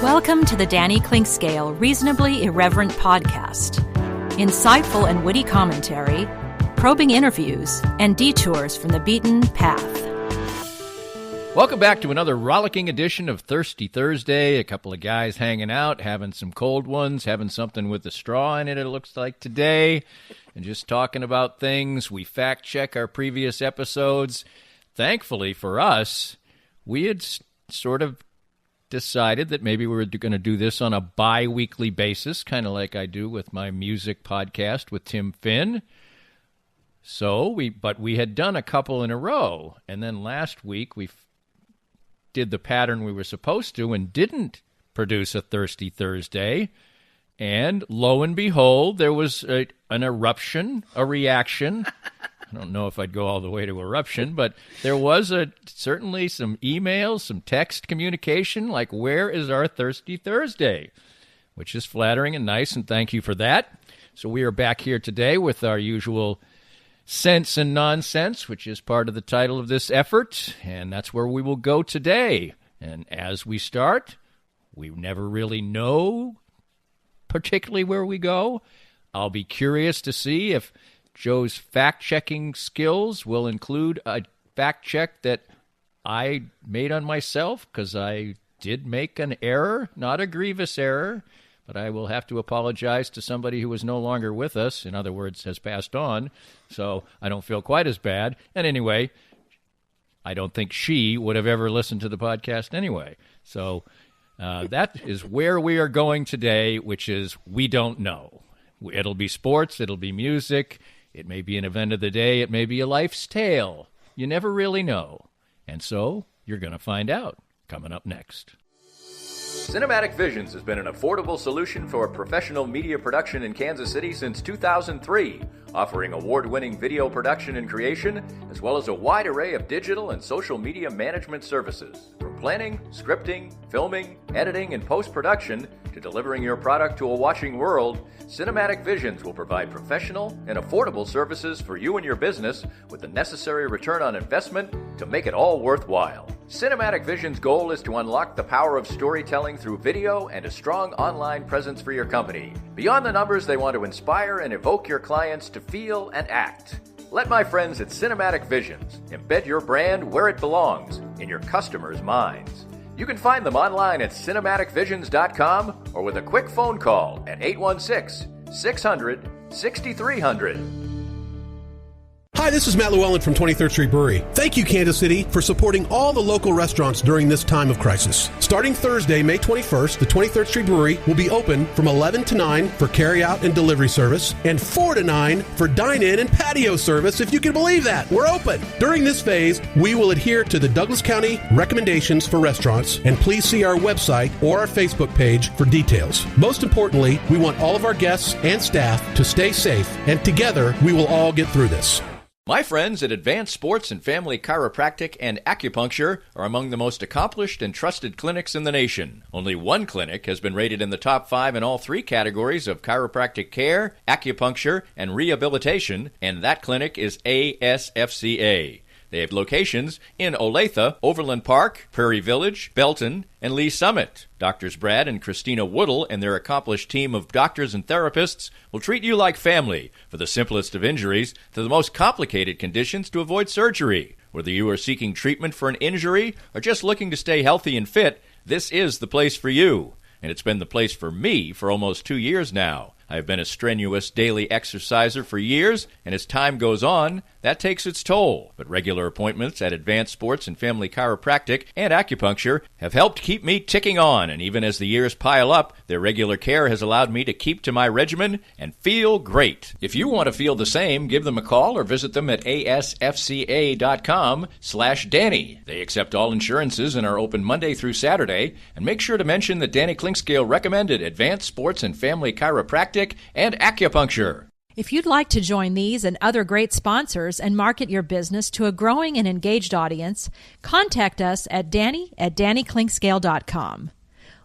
Welcome to the Danny Clinkscale Reasonably Irreverent podcast. Insightful and witty commentary, probing interviews, and detours from the beaten path. Welcome back to another rollicking edition of Thirsty Thursday. A couple of guys hanging out, having some cold ones, having something with a straw in it, it looks like today, and just talking about things. We fact-check our previous episodes. Thankfully for us, we had sort of decided that maybe we were going to do this on a bi-weekly basis, kind of like I do with my music podcast with Tim Finn. But we had done a couple in a row, and then last week we did the pattern we were supposed to and didn't produce a Thirsty Thursday, and lo and behold, there was an eruption, a reaction. I don't know if I'd go all the way to eruption, but there was certainly some emails, some text communication, like, where is our Thirsty Thursday? Which is flattering and nice, and thank you for that. So we are back here today with our usual sense and nonsense, which is part of the title of this effort, and that's where we will go today. And as we start, we never really know particularly where we go. I'll be curious to see if Joe's fact-checking skills will include a fact-check that I made on myself, because I did make an error, not a grievous error, but I will have to apologize to somebody who is no longer with us, in other words, has passed on, so I don't feel quite as bad. And anyway, I don't think she would have ever listened to the podcast anyway. So that is where we are going today, which is we don't know. It'll be sports, it'll be music, it may be an event of the day, it may be a life's tale. You never really know. And so you're going to find out coming up next. Cinematic Visions has been an affordable solution for professional media production in Kansas City since 2003, offering award-winning video production and creation, as well as a wide array of digital and social media management services. From planning, scripting, filming, editing, and post-production, to delivering your product to a watching world, Cinematic Visions will provide professional and affordable services for you and your business with the necessary return on investment to make it all worthwhile. Cinematic Vision's goal is to unlock the power of storytelling through video and a strong online presence for your company. Beyond the numbers, they want to inspire and evoke your clients to feel and act. Let my friends at Cinematic Visions embed your brand where it belongs, in your customers' minds. You can find them online at cinematicvisions.com or with a quick phone call at 816-600-6300. Hi, this is Matt Llewellyn from 23rd Street Brewery. Thank you, Kansas City, for supporting all the local restaurants during this time of crisis. Starting Thursday, May 21st, the 23rd Street Brewery will be open from 11 to 9 for carry-out and delivery service, and 4 to 9 for dine-in and patio service, if you can believe that. We're open. During this phase, we will adhere to the Douglas County recommendations for restaurants, and please see our website or our Facebook page for details. Most importantly, we want all of our guests and staff to stay safe, and together, we will all get through this. My friends at Advanced Sports and Family Chiropractic and Acupuncture are among the most accomplished and trusted clinics in the nation. Only one clinic has been rated in the top 5 in all 3 categories of chiropractic care, acupuncture, and rehabilitation, and that clinic is ASFCA. They have locations in Olathe, Overland Park, Prairie Village, Belton, and Lee Summit. Doctors Brad and Christina Woodle and their accomplished team of doctors and therapists will treat you like family, for the simplest of injuries to the most complicated conditions to avoid surgery. Whether you are seeking treatment for an injury or just looking to stay healthy and fit, this is the place for you. And it's been the place for me for almost 2 years now. I've been a strenuous daily exerciser for years, and as time goes on, that takes its toll. But regular appointments at Advanced Sports and Family Chiropractic and Acupuncture have helped keep me ticking on, and even as the years pile up, their regular care has allowed me to keep to my regimen and feel great. If you want to feel the same, give them a call or visit them at asfca.com/Danny. They accept all insurances and are open Monday through Saturday, and make sure to mention that Danny Clinkscale recommended Advanced Sports and Family Chiropractic and Acupuncture. If you'd like to join these and other great sponsors and market your business to a growing and engaged audience, contact us at danny@dannyclinkscale.com.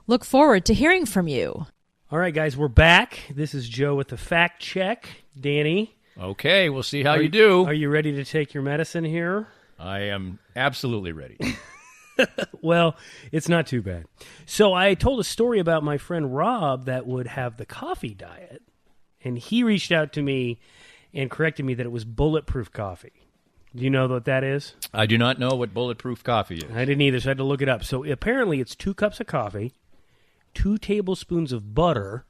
Look forward to hearing from you. All right, guys, we're back. This is Joe with the fact check. Danny. Okay, we'll see how you do. Are you ready to take your medicine here? I am absolutely ready. Well, it's not too bad. So I told a story about my friend Rob that would have the coffee diet, and he reached out to me and corrected me that it was bulletproof coffee. Do you know what that is? I do not know what bulletproof coffee is. I didn't either, so I had to look it up. So apparently it's 2 cups of coffee, 2 tablespoons of butter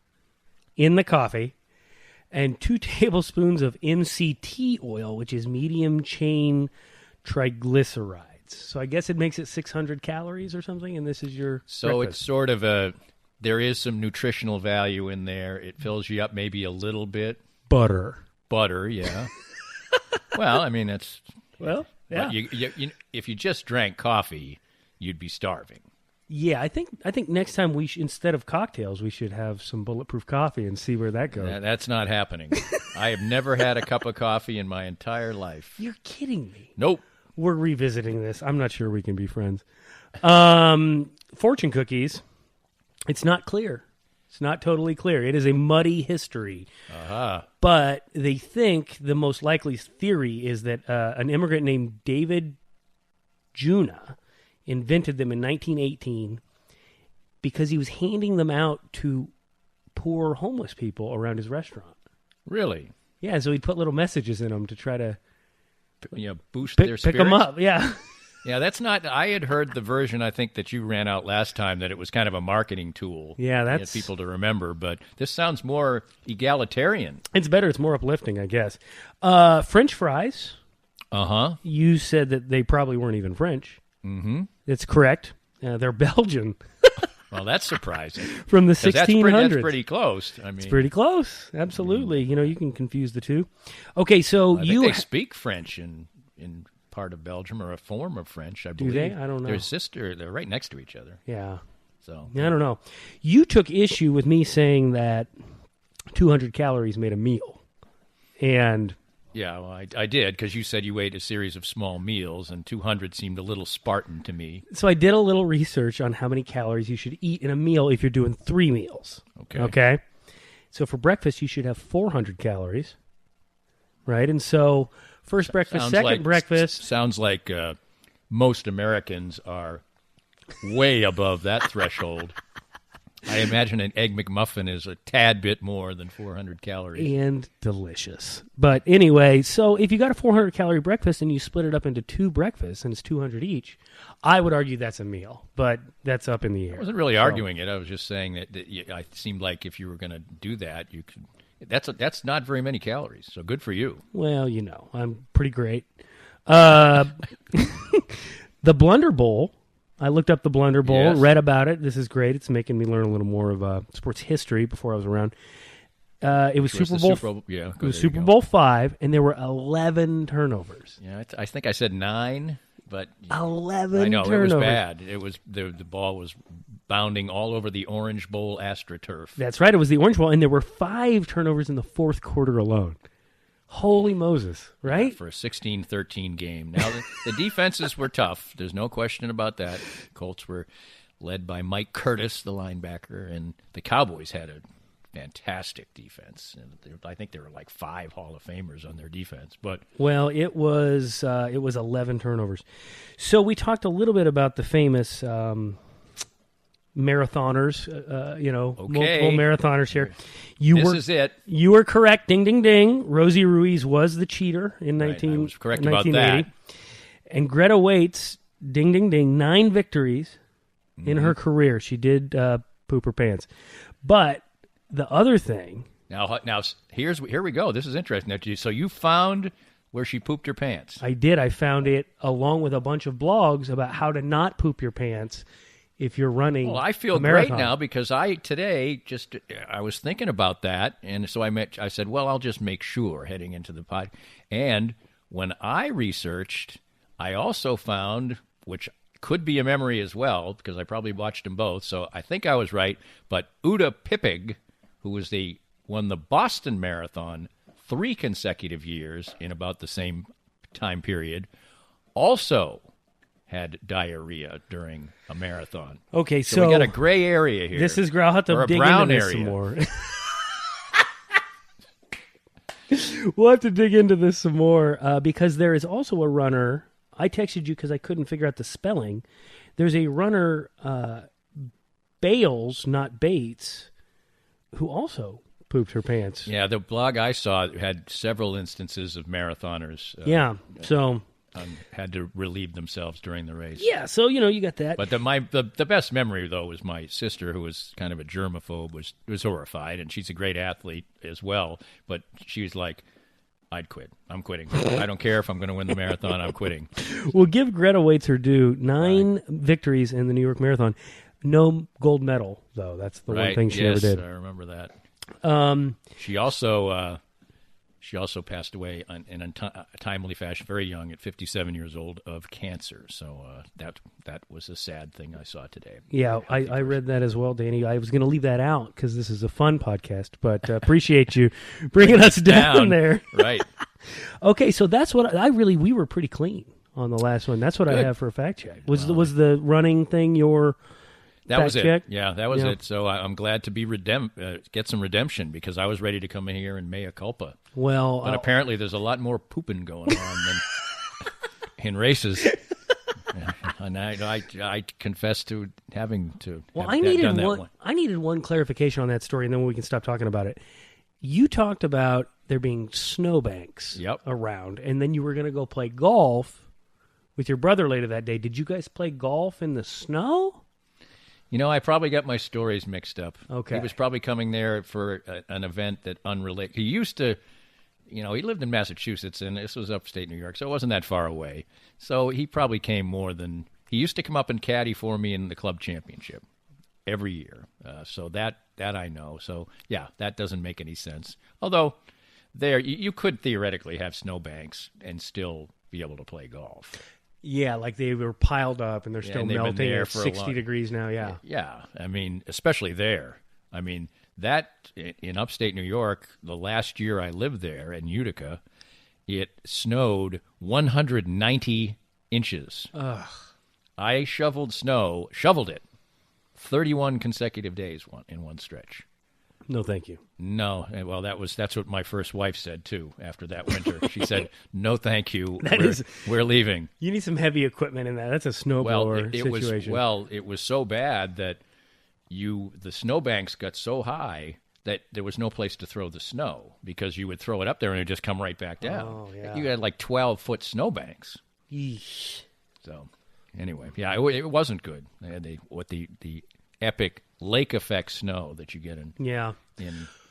in the coffee, and 2 tablespoons of MCT oil, which is medium chain triglycerides. So I guess it makes it 600 calories or something, and this is your So breakfast. it's sort of there is some nutritional value in there. It fills you up maybe a little bit. Butter. Butter, yeah. Well, I mean, it's... Well, yeah. But you, if you just drank coffee, you'd be starving. Yeah, I think next time instead of cocktails, we should have some bulletproof coffee and see where that goes. That's not happening. I have never had a cup of coffee in my entire life. You're kidding me. Nope. We're revisiting this. I'm not sure we can be friends. Fortune cookies. It's not clear. It's not totally clear. It is a muddy history. Uh-huh. But they think the most likely theory is that an immigrant named David Juna invented them in 1918 because he was handing them out to poor homeless people around his restaurant. Really? Yeah, so he'd put little messages in them to try to Boost their spirits? pick them up. Yeah. Yeah, that's not... I had heard the version, I think, that you ran out last time, that it was kind of a marketing tool. Yeah, to get that's... people to remember, but this sounds more egalitarian. It's better. It's more uplifting, I guess. French fries. Uh-huh. You said that they probably weren't even French. Mm-hmm. It's correct. They're Belgian. Well, that's surprising. From the 'Cause 1600s. That's pretty close. I mean, It's pretty close. Absolutely. You know, you can confuse the two. Okay, so I think they speak French in part of Belgium, or a form of French, I believe. Do they? I don't know. They're right next to each other. Yeah. So I don't know. You took issue with me saying that 200 calories made a meal. And... yeah, well, I did, because you said you ate a series of small meals, and 200 seemed a little Spartan to me. So I did a little research on how many calories you should eat in a meal if you're doing 3 meals. Okay? So for breakfast, you should have 400 calories, right? And so first breakfast, second breakfast. Sounds like most Americans are way above that threshold. I imagine an Egg McMuffin is a tad bit more than 400 calories. And delicious. But anyway, so if you got a 400-calorie breakfast and you split it up into 2 breakfasts and it's 200 each, I would argue that's a meal. But that's up in the air. I wasn't really arguing it. I was just saying that I seemed like if you were going to do that, you could. That's not very many calories, so good for you. Well, you know, I'm pretty great. The Blunder Bowl. I looked up the Blunder Bowl, Yes. read about it. This is great. It's making me learn a little more of sports history before I was around. It was Super Bowl. Yeah, it was Super Bowl 5, and there were 11 turnovers. Yeah, I think I said 9, but 11 I know turnovers. it was bad. It was the ball was bounding all over the Orange Bowl AstroTurf. That's right. It was the Orange Bowl, and there were 5 turnovers in the fourth quarter alone. Holy Moses, right? For a 16-13 game. Now, the defenses were tough. There's no question about that. Colts were led by Mike Curtis, the linebacker, and the Cowboys had a fantastic defense. And I think there were like 5 Hall of Famers on their defense. But well, it was 11 turnovers. So we talked a little bit about the famous marathoners, multiple marathoners here. This is it. You were correct. Ding, ding, ding. Rosie Ruiz was the cheater in I was correct about 1980. And Greta Waits, ding, ding, ding, 9 victories in her career. She did poop her pants. But the other thing... Now, here we go. This is interesting. Now, so you found where she pooped her pants. I did. I found it along with a bunch of blogs about how to not poop your pants if you're running. Well, I feel great now because I was thinking about that, and so I said, well, I'll just make sure heading into the pod. And when I researched, I also found, which could be a memory as well, because I probably watched them both, so I think I was right, but Uda Pippig, who won the Boston Marathon 3 consecutive years in about the same time period, also had diarrhea during a marathon. Okay, so we got a gray area here. This is I'll have to dig into this some more. We'll have to dig into this some more because there is also a runner I texted you because I couldn't figure out the spelling. There's a runner, Bales, not Bates, who also pooped her pants. Yeah, the blog I saw had several instances of marathoners. Had to relieve themselves during the race. Yeah, so you got that. But the best memory though was my sister, who was kind of a germaphobe, was horrified, and she's a great athlete as well. But she was like, "I'd quit. I'm quitting. I don't care if I'm going to win the marathon. I'm quitting." Well, give Greta Waits her due. 9 victories in the New York Marathon. No gold medal, though. That's the one thing she never did. I remember that. She also passed away in a timely fashion, very young, at 57 years old, of cancer. So that was a sad thing I saw today. Yeah, I read that as well, Danny. I was going to leave that out because this is a fun podcast, but appreciate you bringing us down there. Right. Okay, so that's what we were pretty clean on the last one. That's what I have for a fact check. Was the running thing your that was it? Check? Yeah, that was it. So I'm glad to be get some redemption, because I was ready to come in here and mea culpa. Well, but apparently there's a lot more pooping going on than in races. And I confess to having to. Well, I needed one clarification on that story, and then we can stop talking about it. You talked about there being snowbanks around, and then you were going to go play golf with your brother later that day. Did you guys play golf in the snow? I probably got my stories mixed up. Okay. He was probably coming there for an event that unrelated. He used to, he lived in Massachusetts, and this was upstate New York, so it wasn't that far away. So he probably came more than, he used to come up and caddy for me in the club championship every year. So that I know. So, yeah, that doesn't make any sense. Although, there, you could theoretically have snowbanks and still be able to play golf. Yeah, like they were piled up and they're still melting at 60 degrees now, yeah. Yeah, I mean, especially there. I mean, that in upstate New York, the last year I lived there in Utica, it snowed 190 inches. Ugh. I shoveled it, 31 consecutive days in one stretch. No, thank you. No, well, that's what my first wife said too. After that winter, she said, "No, thank you. We're leaving." You need some heavy equipment in that. That's a snowblower situation. It was so bad that the snowbanks got so high that there was no place to throw the snow, because you would throw it up there and it would just come right back down. Oh, yeah. You had like 12-foot snowbanks. Yeesh. So, anyway, yeah, it wasn't good. They had the epic lake effect snow that you get in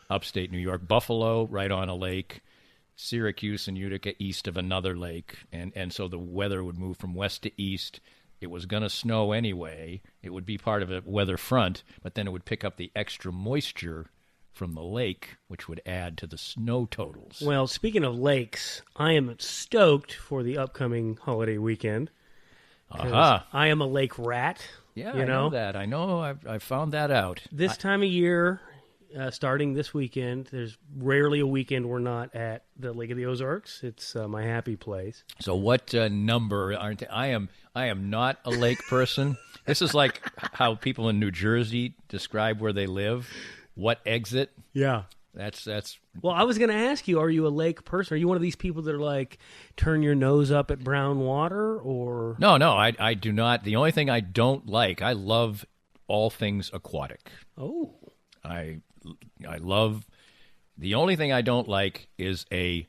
upstate New York. Buffalo, right on a lake. Syracuse and Utica, east of another lake. And so the weather would move from west to east. It was going to snow anyway. It would be part of a weather front, but then it would pick up the extra moisture from the lake, which would add to the snow totals. Well, speaking of lakes, I am stoked for the upcoming holiday weekend. I am a lake rat. Yeah, I know that. I know. I found that out. This time of year, starting this weekend, there's rarely a weekend we're not at the Lake of the Ozarks. It's my happy place. So what number aren't I am not a lake person. This is like how people in New Jersey describe where they live. What exit? Yeah. That's. Well, I was going to ask you, are you a lake person? Are you one of these people that are like, turn your nose up at brown water, or? No, I do not. The only thing I don't like, I love all things aquatic. Oh. I love, the only thing I don't like is a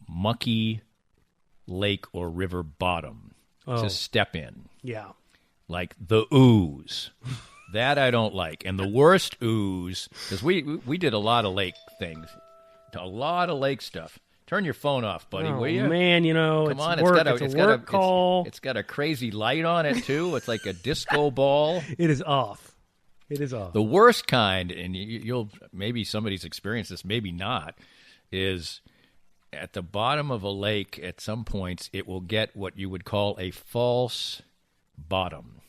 mucky lake or river bottom to step in. Yeah. Like the ooze. That I don't like. And the worst ooze, because we did a lot of lake things, a lot of lake stuff. Turn your phone off, buddy, will you? Man, Come on, it's a work call. It's got a crazy light on it, too. It's like a disco ball. It is off. The worst kind, and you'll maybe somebody's experienced this, maybe not, is at the bottom of a lake, at some points, it will get what you would call a false bottom.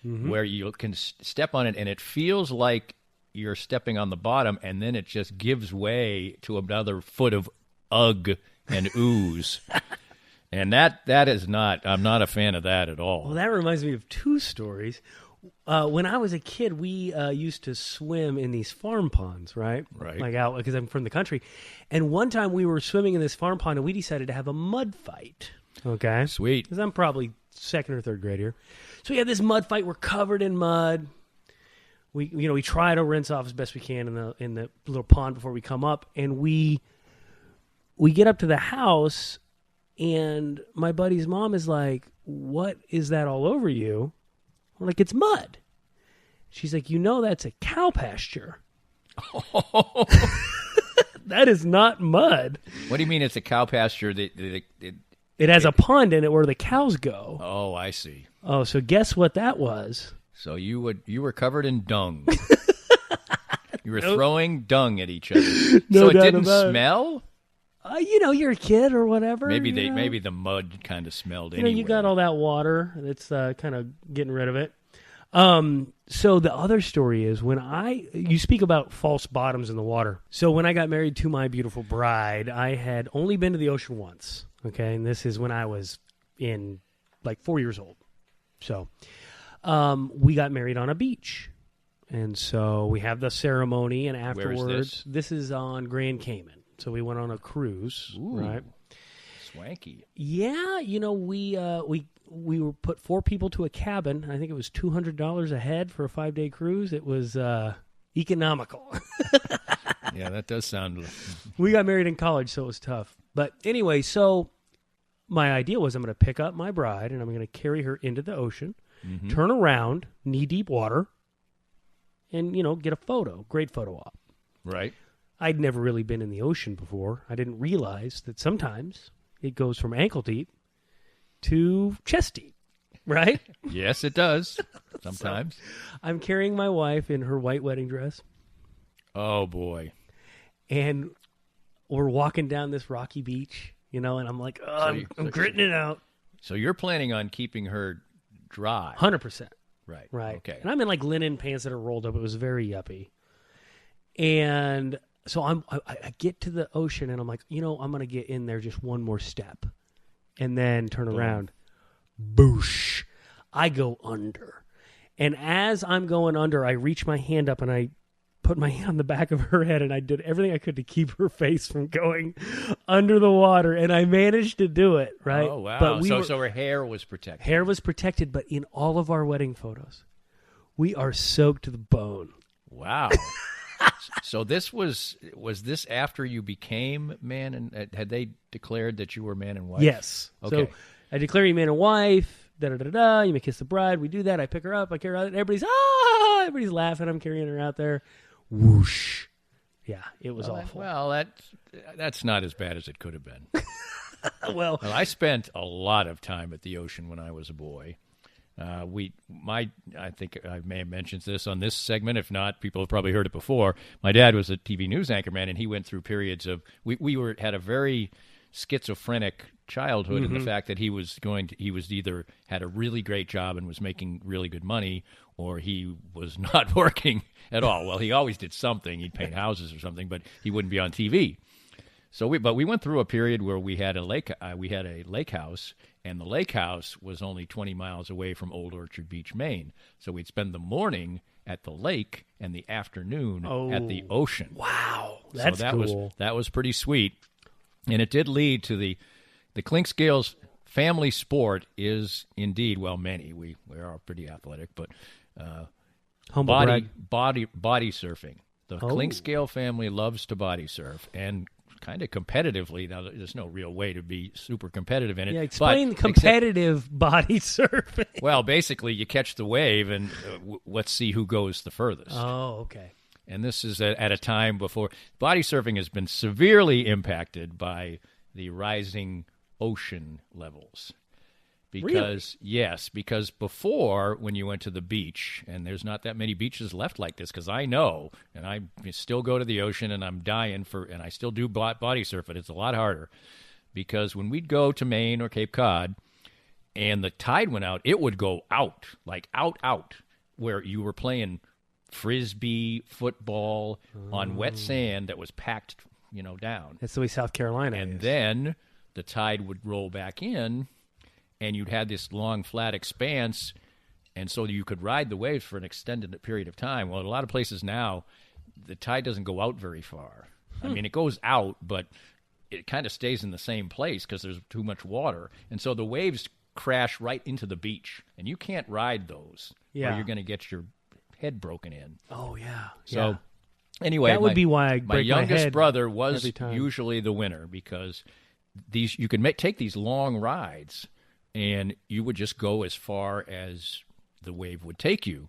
Mm-hmm. Where you can step on it, and it feels like you're stepping on the bottom, and then it just gives way to another foot of ugh and ooze. And that is not, I'm not a fan of that at all. Well, that reminds me of two stories. When I was a kid, we used to swim in these farm ponds, right? Right. Like out, because I'm from the country. And one time we were swimming in this farm pond, and we decided to have a mud fight. Okay. Sweet. Because I'm probably second or third grade here. So we had this mud fight. We're covered in mud. We try to rinse off as best we can in the little pond before we come up, and we get up to the house, and my buddy's mom is like, "What is that all over you?" I'm like, "It's mud." She's like, "That's a cow pasture." That is not mud. What do you mean it's a cow pasture? It has a pond in it where the cows go. Oh, I see. Oh, so guess what that was? So you were covered in dung. You were throwing dung at each other. No so it doubt didn't about it. smell? You're a kid or whatever. Maybe the mud kind of smelled anyway. You got all that water that's kind of getting rid of it. So the other story is you speak about false bottoms in the water. So when I got married to my beautiful bride, I had only been to the ocean once. Okay. And this is when I was in like 4 years old. So, we got married on a beach. And so we have the ceremony, and afterwards, where is this is on Grand Cayman. So we went on a cruise, Ooh, right? Swanky. Yeah, we were put 4 people to a cabin. I think it was $200 a head for a 5-day cruise. It was economical. Yeah, that does sound. We got married in college, so it was tough. But anyway, so my idea was I'm going to pick up my bride and I'm going to carry her into the ocean, turn around, knee-deep water, and, get a great photo op. Right. I'd never really been in the ocean before. I didn't realize that sometimes it goes from ankle deep to chest deep, right? Yes, it does. Sometimes. So, I'm carrying my wife in her white wedding dress. Oh, boy. And we're walking down this rocky beach, and I'm like, I'm gritting it out. So you're planning on keeping her dry. 100%. Right. Right. Okay. And I'm in like linen pants that are rolled up. It was very yuppie. And so I get to the ocean and I'm like, I'm going to get in there just one more step and then turn around. Boosh. I go under. And as I'm going under, I reach my hand up and I put my hand on the back of her head and I did everything I could to keep her face from going under the water. And I managed to do it, right? Oh, wow. But so her hair was protected. Hair was protected, but in all of our wedding photos, we are soaked to the bone. Wow. So this was this after you became man and had they declared that you were man and wife? Yes. Okay. So I declare you man and wife. Da-da-da-da. You may kiss the bride. We do that. I pick her up. I carry her out. Everybody's laughing. I'm carrying her out there. Whoosh. Yeah, it was awful. Well, that's not as bad as it could have been. Well, I spent a lot of time at the ocean when I was a boy. I think I may have mentioned this on this segment. If not, people have probably heard it before. My dad was a TV news anchorman, and he went through periods of had a very schizophrenic childhood in the fact that he was either had a really great job and was making really good money, or he was not working at all. Well, he always did something. He'd paint houses or something, but he wouldn't be on TV. So we went through a period where we had a lake house, and the lake house was only 20 miles away from Old Orchard Beach, Maine. So we'd spend the morning at the lake and the afternoon at the ocean. Wow, that's cool. That was pretty sweet, and it did lead to the Clinkscales family sport is indeed, well, many. We are pretty athletic, but body surfing. The Clinkscale family loves to body surf, and kind of competitively. Now, there's no real way to be super competitive in it. Yeah, explain competitive body surfing. Well, basically, you catch the wave, and let's see who goes the furthest. Oh, okay. And this is at a time before body surfing has been severely impacted by the rising ocean levels. Because before, when you went to the beach, and there's not that many beaches left like this, because I know, and I still go to the ocean, and I'm dying and I still do body surf it. It's a lot harder, because when we'd go to Maine or Cape Cod, and the tide went out, it would go out, like out, where you were playing Frisbee football on wet sand that was packed, down. That's the way South Carolina and is. Then the tide would roll back in, and you'd had this long, flat expanse, and so you could ride the waves for an extended period of time. Well, in a lot of places now, the tide doesn't go out very far. I mean, it goes out, but it kind of stays in the same place because there's too much water. And so the waves crash right into the beach, and you can't ride those or you're going to get your head broken in. Oh, yeah. So anyway, that would be why I my break my youngest head brother was every time. usually the winner because you can take these long rides, and you would just go as far as the wave would take you.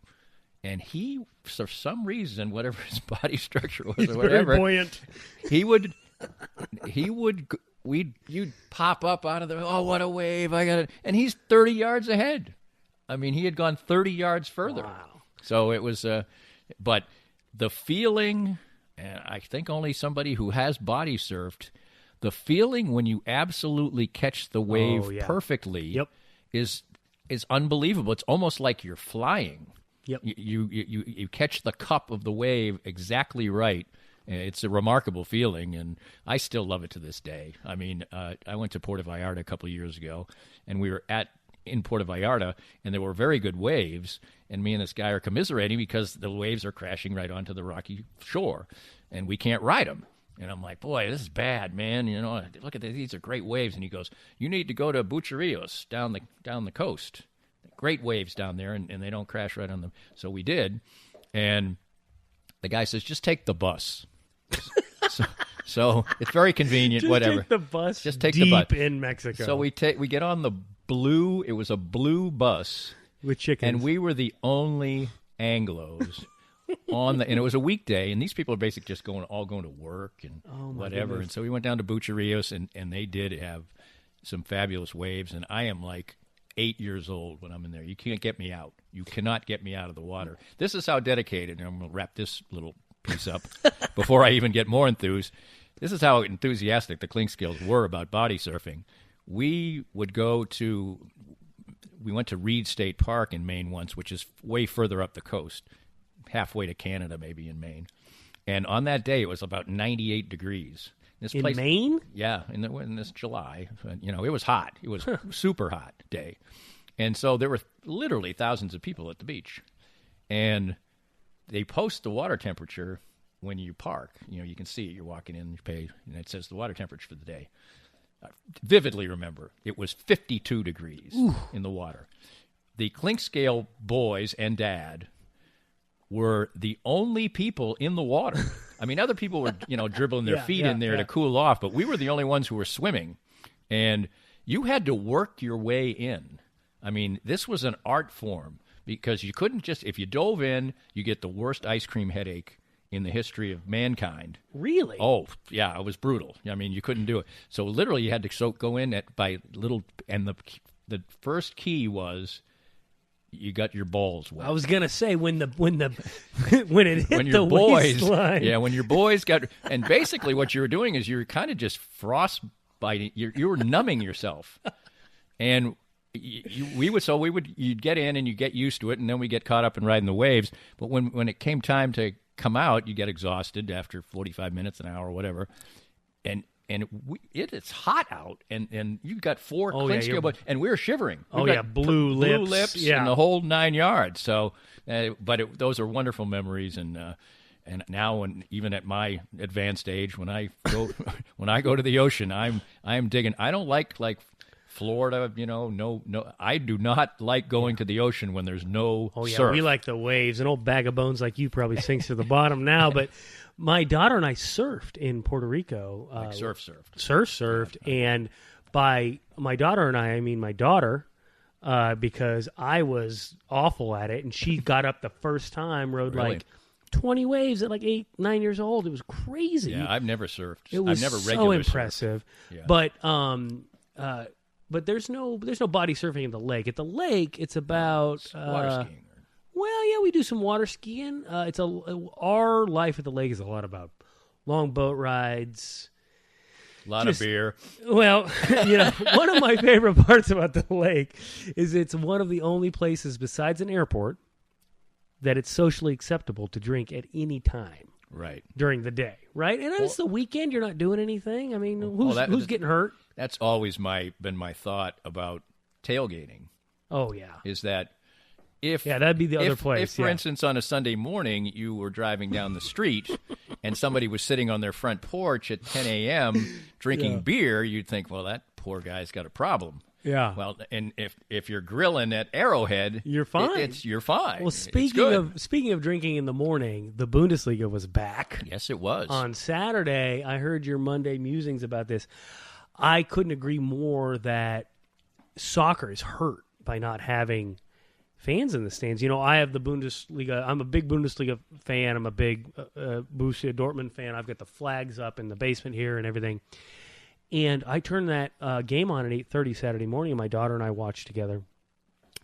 And he, for some reason, whatever his body structure was He's or whatever, very buoyant. you'd pop up out of the, oh, what a wave, I got it. And he's 30 yards ahead. I mean, he had gone 30 yards further. Wow. So it was, but the feeling, and I think only somebody who has body surfed, the feeling when you absolutely catch the wave perfectly is unbelievable. It's almost like you're flying. Yep. You catch the cup of the wave exactly right. It's a remarkable feeling, and I still love it to this day. I mean, I went to Puerto Vallarta a couple of years ago, and we were in Puerto Vallarta, and there were very good waves, and me and this guy are commiserating because the waves are crashing right onto the rocky shore, and we can't ride them. And I'm like, boy, this is bad, man. You know, look at this. These are great waves. And he goes, you need to go to Bucharest down the coast. Great waves down there, and they don't crash right on them. So we did, and the guy says, just take the bus. so it's very convenient. Just whatever. Take the bus. Just take deep the bus in Mexico. So we get on the blue. It was a blue bus with chickens, and we were the only Anglos and it was a weekday, and these people are basically just going to work and whatever. Goodness. And so we went down to Bucharest, and they did have some fabulous waves, and I am like 8 years old when I'm in there. You can't get me out. You cannot get me out of the water. This is how dedicated, and I'm going to wrap this little piece up before I even get more enthused. This is how enthusiastic the Clink Scales were about body surfing. We went to Reed State Park in Maine once, which is way further up the coast, halfway to Canada maybe in Maine. And on that day, it was about 98 degrees. In Maine? Yeah, in this July. You know, it was hot. It was a super hot day. And so there were literally thousands of people at the beach. And they post the water temperature when you park. You know, you can see it. You're walking in, you pay, and it says the water temperature for the day. I vividly remember, it was 52 degrees in the water. The Clink Scale boys and dad were the only people in the water. I mean, other people were, dribbling their feet in there to cool off, but we were the only ones who were swimming. And you had to work your way in. I mean, this was an art form because you couldn't just, if you dove in, you get the worst ice cream headache in the history of mankind. Really? Oh, yeah, it was brutal. I mean, you couldn't do it. So literally you had to go in by little, and the first key was you got your balls wet. I was gonna say when it hit when your the boys, waistline. Yeah, when your boys got, and basically what you were doing is you were kind of just frostbiting. You were numbing yourself, and you'd get in and you get used to it, and then we get caught up in riding the waves. But when it came time to come out, you get exhausted after 45 minutes, an hour, whatever, and it's hot out, and you've got four Clink Scale boys, and we're shivering. Blue lips, and the whole 9 yards. So, those are wonderful memories, and now, even at my advanced age, when I go to the ocean, I'm digging. I don't like Florida, no. I do not like going to the ocean when there's no surf. We like the waves. An old bag of bones like you probably sinks to the bottom now, but my daughter and I surfed in Puerto Rico. Surf surfed. And by my daughter and I mean my daughter, because I was awful at it, and she got up the first time, rode Really? 20 waves at 8, 9 years old. It was crazy. Yeah, I've never surfed. It was I've never so regular impressive. Yeah. But there's no body surfing in the lake. At the lake, it's about water skiing. Well, yeah, we do some water skiing. Our life at the lake is a lot about long boat rides. A lot of beer. Well, one of my favorite parts about the lake is it's one of the only places besides an airport that it's socially acceptable to drink at any time. Right. During the day, right? And it's the weekend, you're not doing anything. I mean, who's getting hurt? That's always been my thought about tailgating. Oh, yeah. Is that that'd be the other place. If, for instance, on a Sunday morning you were driving down the street and somebody was sitting on their front porch at 10 a.m. drinking beer, you'd think, well, that poor guy's got a problem. Yeah. Well, and if you're grilling at Arrowhead, you're fine. You're fine. Well, speaking of drinking in the morning, the Bundesliga was back. Yes, it was. On Saturday, I heard your Monday musings about this. I couldn't agree more that soccer is hurt by not having fans in the stands. You know, I have the Bundesliga. I'm a big Bundesliga fan. I'm a big Borussia Dortmund fan. I've got the flags up in the basement here and everything. And I turned that game on at 8:30 Saturday morning, and my daughter and I watched together.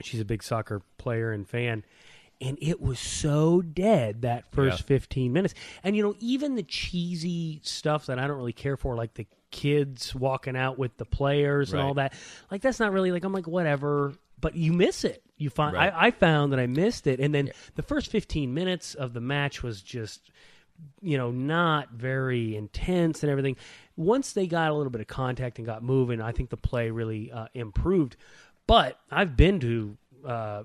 She's a big soccer player and fan. And it was so dead that first 15 minutes. And, you know, even the cheesy stuff that I don't really care for, like the kids walking out with the players and all that, like that's not really, like, I'm like, whatever. But you miss it. You find I found that I missed it. And then the first 15 minutes of the match was just, you know, not very intense and everything. Once they got a little bit of contact and got moving, I think the play really improved. But I've been to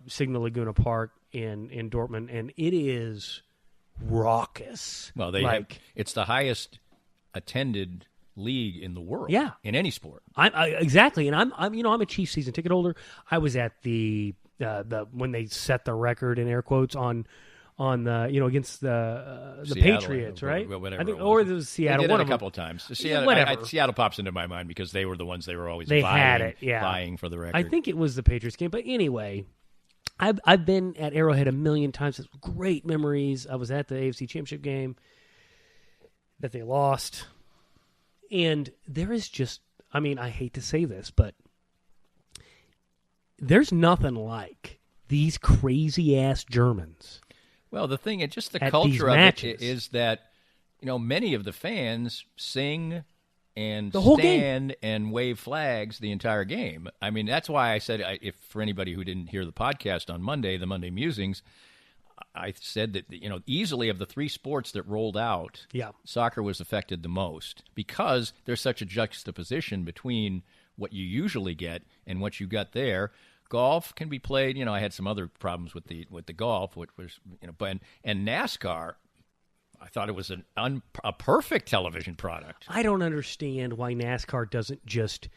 Signal Laguna Park in Dortmund, and it is raucous. Well, it's the highest attended league in the world. Yeah, in any sport. Exactly, and I'm a Chiefs season ticket holder. I was at the when they set the record in air quotes on the against the Seattle, Patriots, right? Whatever, I think, or it was Seattle. They did one it of a couple of times. Seattle pops into my mind because they were the ones they were always vying for the record. I think it was the Patriots game, but anyway, I've been at Arrowhead a million times. It's great memories. I was at the AFC Championship game that they lost, and there is just, I mean, I hate to say this, but there's nothing like these crazy ass Germans. Well, the thing, just the culture of it is that, you know, many of the fans sing and stand and wave flags the entire game. I mean, that's why I said, if for anybody who didn't hear the podcast on Monday, the Monday Musings, I said that, you know, easily of the three sports that rolled out, soccer was affected the most because there's such a juxtaposition between what you usually get and what you got there. Golf can be played. You know, I had some other problems with the golf, which was, you know, but and NASCAR, I thought it was a perfect television product. I don't understand why NASCAR doesn't just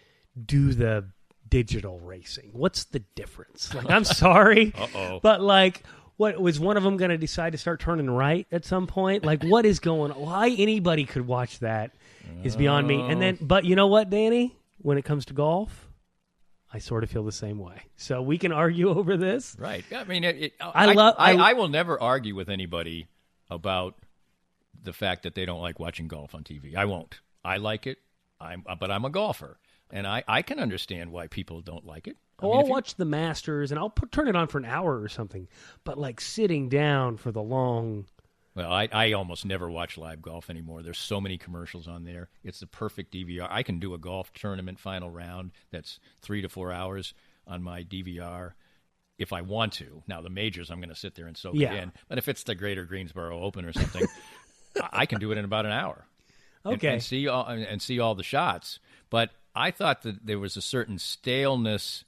do the digital racing. What's the difference? Like, I'm sorry, but like, what was one of them going to decide to start turning right at some point? Like, what is going on? Why anybody could watch that is beyond me. And then, but you know what, Danny? When it comes to golf, I sort of feel the same way. So we can argue over this. Right. I mean, I will never argue with anybody about the fact that they don't like watching golf on TV. I won't. I like it, but I'm a golfer, and I can understand why people don't like it. I'll watch the Masters, and I'll turn it on for an hour or something, but like sitting down for the long... Well, I almost never watch live golf anymore. There's so many commercials on there. It's the perfect DVR. I can do a golf tournament final round that's 3 to 4 hours on my DVR if I want to. Now, the majors, I'm going to sit there and soak it in. But if it's the Greater Greensboro Open or something, I can do it in about an hour. Okay. And see all the shots. But I thought that there was a certain staleness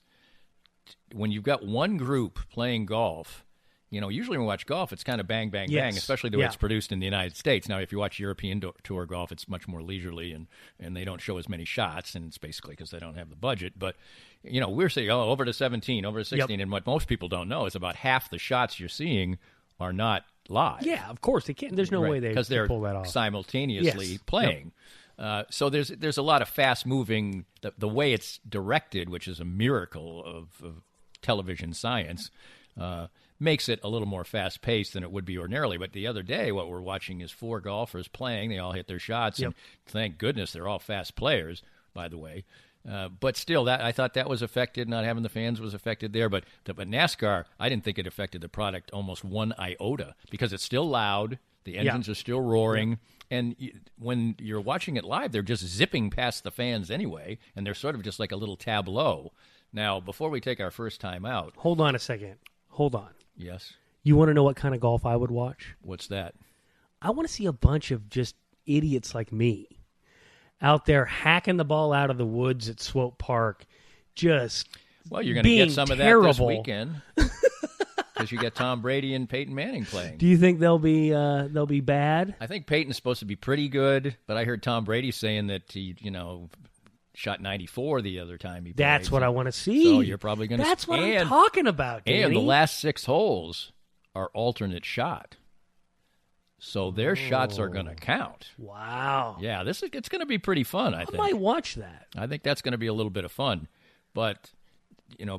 when you've got one group playing golf. You know, usually when we watch golf, it's kind of bang, bang, bang, especially the way it's produced in the United States. Now, if you watch European Tour golf, it's much more leisurely, and they don't show as many shots, and it's basically because they don't have the budget. But, you know, we're saying, over to 17, over to 16, and what most people don't know is about half the shots you're seeing are not live. Yeah, of course they can't. There's no way they can pull that off. Simultaneously playing. Yep. So there's a lot of fast-moving, the way it's directed, which is a miracle of television science, makes it a little more fast-paced than it would be ordinarily. But the other day, what we're watching is 4 golfers playing. They all hit their shots, and thank goodness they're all fast players, by the way. But still, I thought that was affected. Not having the fans was affected there. But NASCAR, I didn't think it affected the product almost one iota because it's still loud. The engines are still roaring. And when you're watching it live, they're just zipping past the fans anyway, and they're sort of just like a little tableau. Now, before we take our first time out... Hold on a second. Hold on. Yes? You want to know what kind of golf I would watch? What's that? I want to see a bunch of just idiots like me out there hacking the ball out of the woods at Swope Park, just Well, you're going to get some terrible. Of that this weekend. because you got Tom Brady and Peyton Manning playing. Do you think they'll be bad? I think Peyton's supposed to be pretty good, but I heard Tom Brady saying that he, shot 94 the other time he played. That's what I want to see. So you're probably going to. That's what I'm talking about, Danny. And the last 6 holes are alternate shot. So their shots are going to count. Wow. Yeah, it's going to be pretty fun, I think. I might watch that. I think that's going to be a little bit of fun. But, I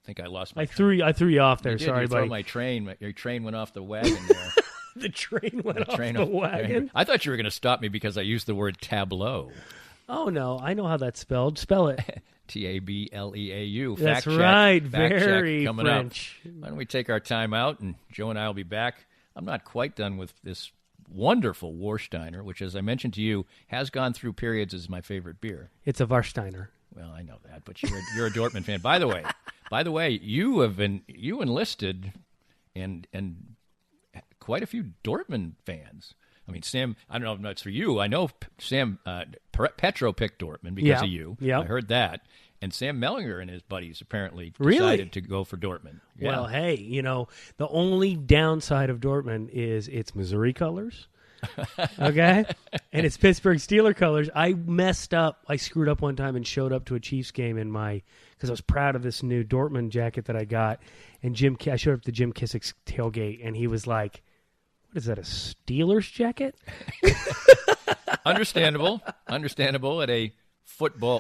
think I lost my I threw you off there. Sorry, buddy. My train. Your train went off the wagon there. The train went off the wagon? I thought you were going to stop me because I used the word tableau. Oh, no. I know how that's spelled. Spell it. Tableau. That's Fact right. check. Fact Very check coming French. up. Why don't we take our time out, and Joe and I will be back. I'm not quite done with this wonderful Warsteiner, which, as I mentioned to you, has gone through periods as my favorite beer. It's a Warsteiner. Well, I know that, but you're a Dortmund fan. By the way, you enlisted and quite a few Dortmund fans. I mean, Sam, I don't know if that's for you. I know Sam Petro picked Dortmund because of you. Yeah. I heard that. And Sam Mellinger and his buddies apparently decided to go for Dortmund. Yeah. Well, hey, the only downside of Dortmund is its Missouri colors, okay? And it's Pittsburgh Steeler colors. I messed up. I screwed up one time and showed up to a Chiefs game because I was proud of this new Dortmund jacket that I got. And I showed up to Jim Kissick's tailgate, and he was like, what is that, a Steelers jacket? Understandable at a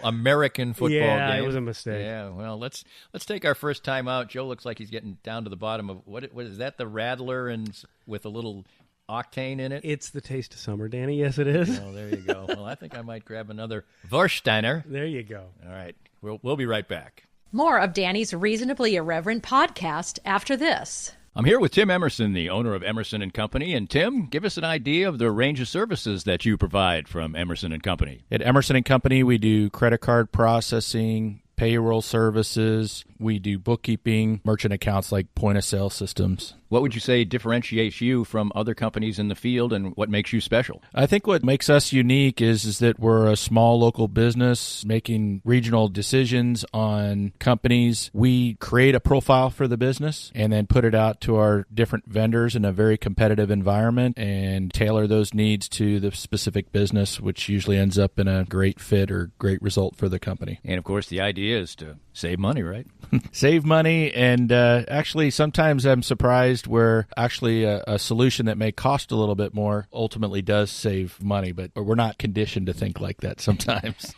American football game. Yeah, it was a mistake. Yeah, well, let's take our first time out. Joe looks like he's getting down to the bottom of what is that? The Rattler and with a little octane in it. It's the taste of summer, Danny. Yes, it is. Oh, there you go. Well, I think I might grab another Warsteiner. There you go. All right, we'll be right back. More of Danny's Reasonably Irreverent podcast after this. I'm here with Tim Emerson, the owner of Emerson & Company. And Tim, give us an idea of the range of services that you provide from Emerson & Company. At Emerson & Company, we do credit card processing, payroll services. We do bookkeeping, merchant accounts like point-of-sale systems. What would you say differentiates you from other companies in the field, and what makes you special? I think what makes us unique is that we're a small local business making regional decisions on companies. We create a profile for the business and then put it out to our different vendors in a very competitive environment and tailor those needs to the specific business, which usually ends up in a great fit or great result for the company. And, of course, the idea is to save money, right? Save money, and actually sometimes I'm surprised where actually a solution that may cost a little bit more ultimately does save money, but we're not conditioned to think like that sometimes.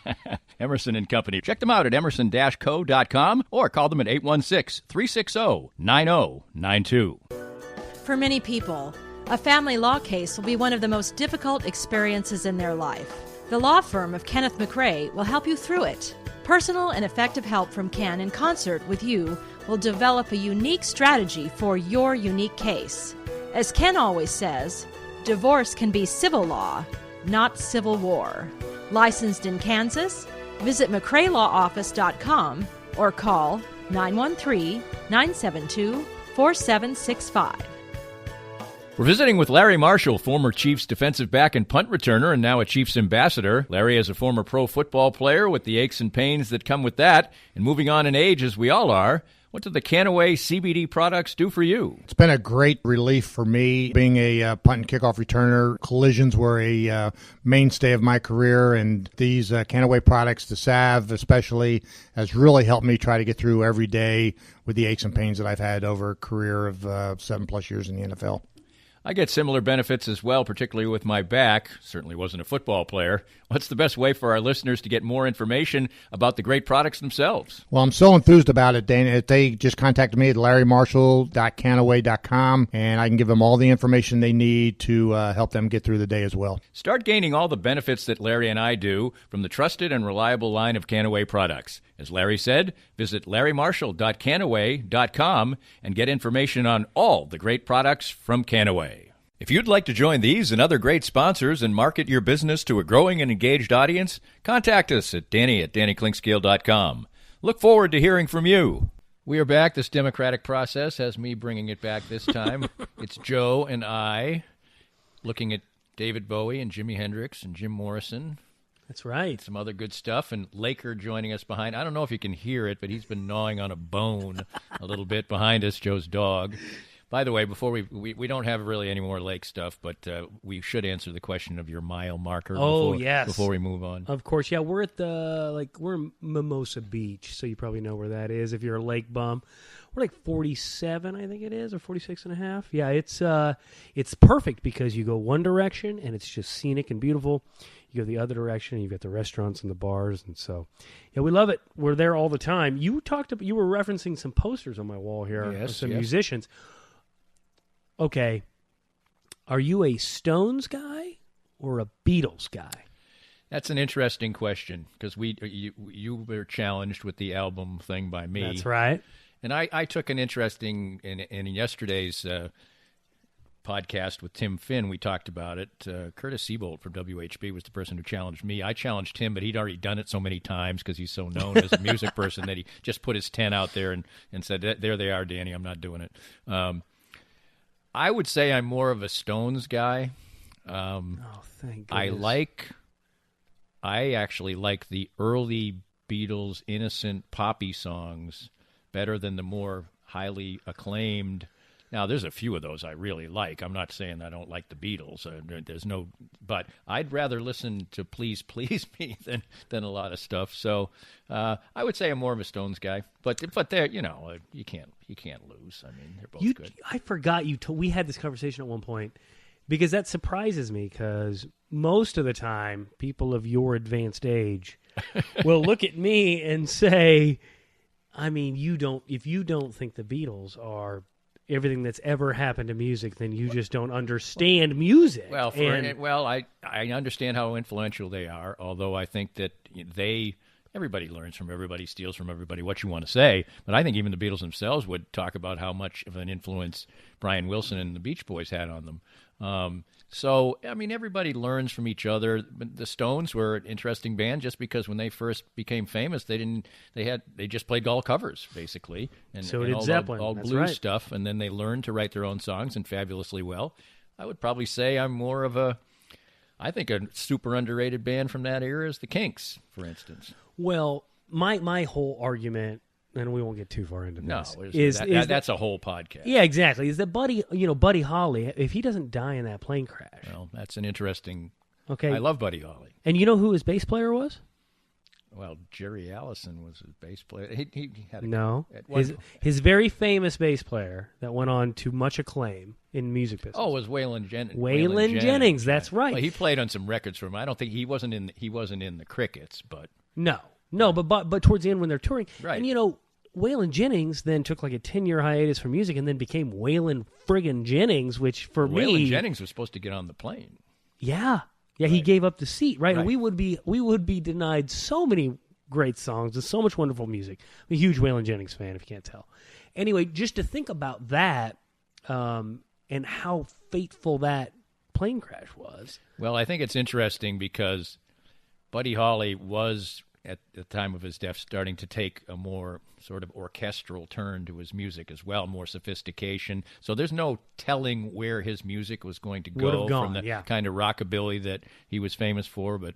Emerson & Company. Check them out at emerson-co.com or call them at 816-360-9092. For many people, a family law case will be one of the most difficult experiences in their life. The law firm of Kenneth McRae will help you through it. Personal and effective help from Ken in concert with you will develop a unique strategy for your unique case. As Ken always says, divorce can be civil law, not civil war. Licensed in Kansas? Visit McRaeLawOffice.com or call 913-972-4765. We're visiting with Larry Marshall, former Chiefs defensive back and punt returner and now a Chiefs ambassador. Larry is a former pro football player with the aches and pains that come with that. And moving on in age, as we all are, what do the Canaway CBD products do for you? It's been a great relief for me. Being a punt and kickoff returner, collisions were a mainstay of my career, and these Canaway products, the salve especially, has really helped me try to get through every day with the aches and pains that I've had over a career of 7+ years in the NFL. I get similar benefits as well, particularly with my back. Certainly wasn't a football player. What's the best way for our listeners to get more information about the great products themselves? Well, I'm so enthused about it, Dana. They just contacted me at larrymarshall.canaway.com, and I can give them all the information they need to help them get through the day as well. Start gaining all the benefits that Larry and I do from the trusted and reliable line of Canaway products. As Larry said, visit larrymarshall.canaway.com and get information on all the great products from Canaway. If you'd like to join these and other great sponsors and market your business to a growing and engaged audience, contact us at danny@dannyclinkscale.com. Look forward to hearing from you. We are back. This democratic process has me bringing it back this time. It's Joe and I looking at David Bowie and Jimi Hendrix and Jim Morrison That's right. Some other good stuff. And Laker joining us behind. I don't know if you can hear it, but he's been gnawing on a bone a little bit behind us, Joe's dog. By the way, before we don't have really any more lake stuff, but we should answer the question of your mile marker before we move on. Of course, yeah. We're at we're in Mimosa Beach, so you probably know where that is if you're a lake bum. We're like 47, I think it is, or 46 and a half. Yeah, it's perfect because you go one direction and it's just scenic and beautiful. You go the other direction and you've got the restaurants and the bars, and so yeah, we love it. We're there all the time. You were referencing some posters on my wall here of some musicians. Okay, are you a Stones guy or a Beatles guy? That's an interesting question because you were challenged with the album thing by me. That's right. And I took an interesting in yesterday's podcast with Tim Finn. We talked about it. Curtis Siebold from WHB was the person who challenged me. I challenged him, but he'd already done it so many times because he's so known as a music person that he just put his 10 out there and said, "There they are, Danny. I'm not doing it." I would say I'm more of a Stones guy. Thank goodness. I actually like the early Beatles innocent poppy songs better than the more highly acclaimed. Now, there's a few of those I really like. I'm not saying I don't like the Beatles. But I'd rather listen to Please Please Me than a lot of stuff. So I would say I'm more of a Stones guy. But there, you can't lose. I mean, they're both good. I forgot we had this conversation at one point because that surprises me because most of the time people of your advanced age will look at me and say, I mean, if you don't think the Beatles are everything that's ever happened to music, then you just don't understand music. Well, I understand how influential they are, although I think that everybody learns from everybody, steals from everybody, what you want to say. But I think even the Beatles themselves would talk about how much of an influence Brian Wilson and the Beach Boys had on them. So, I mean, everybody learns from each other. The Stones were an interesting band just because when they first became famous, they just played all covers, basically. And so did all Zeppelin. All That's blues right. stuff, and then they learned to write their own songs and fabulously well. I would probably say I'm more of a super underrated band from that era is the Kinks, for instance. Well, my whole argument, and we won't get too far into this. That's a whole podcast. Yeah, exactly. Is that Buddy Holly, if he doesn't die in that plane crash. Well, that's an interesting. Okay. I love Buddy Holly. And you know who his bass player was? Well, Jerry Allison was his bass player. He had his very famous bass player that went on to much acclaim in music business. Oh, it was Waylon Jennings. Waylon Jennings, that's right. Well, he played on some records for him. I don't think he wasn't in the Crickets, but no, but towards the end when they're touring, right? And Waylon Jennings then took like a 10-year hiatus from music and then became Waylon friggin' Jennings, which for me... Waylon Jennings was supposed to get on the plane. Yeah. Yeah, right. He gave up the seat, right? And we would be denied so many great songs and so much wonderful music. I'm a huge Waylon Jennings fan, if you can't tell. Anyway, just to think about that and how fateful that plane crash was. Well, I think it's interesting because Buddy Holly was... at the time of his death, starting to take a more sort of orchestral turn to his music as well, more sophistication. So there's no telling where his music was going to go from the kind of rockabilly that he was famous for. But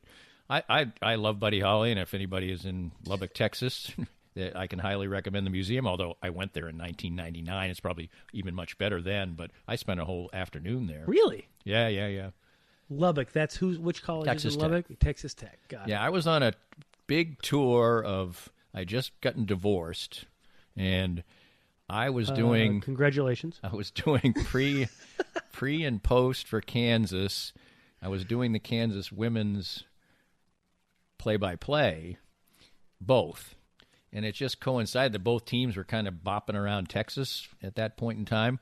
I love Buddy Holly, and if anybody is in Lubbock, Texas, I can highly recommend the museum, although I went there in 1999. It's probably even much better then, but I spent a whole afternoon there. Really? Yeah. Lubbock, that's which college Texas is in Lubbock? Tech. Texas Tech, got it. Yeah, I was on a big tour of, I just gotten divorced, and I was doing... Congratulations. I was doing pre and post for Kansas. I was doing the Kansas women's play-by-play, both. And it just coincided that both teams were kind of bopping around Texas at that point in time.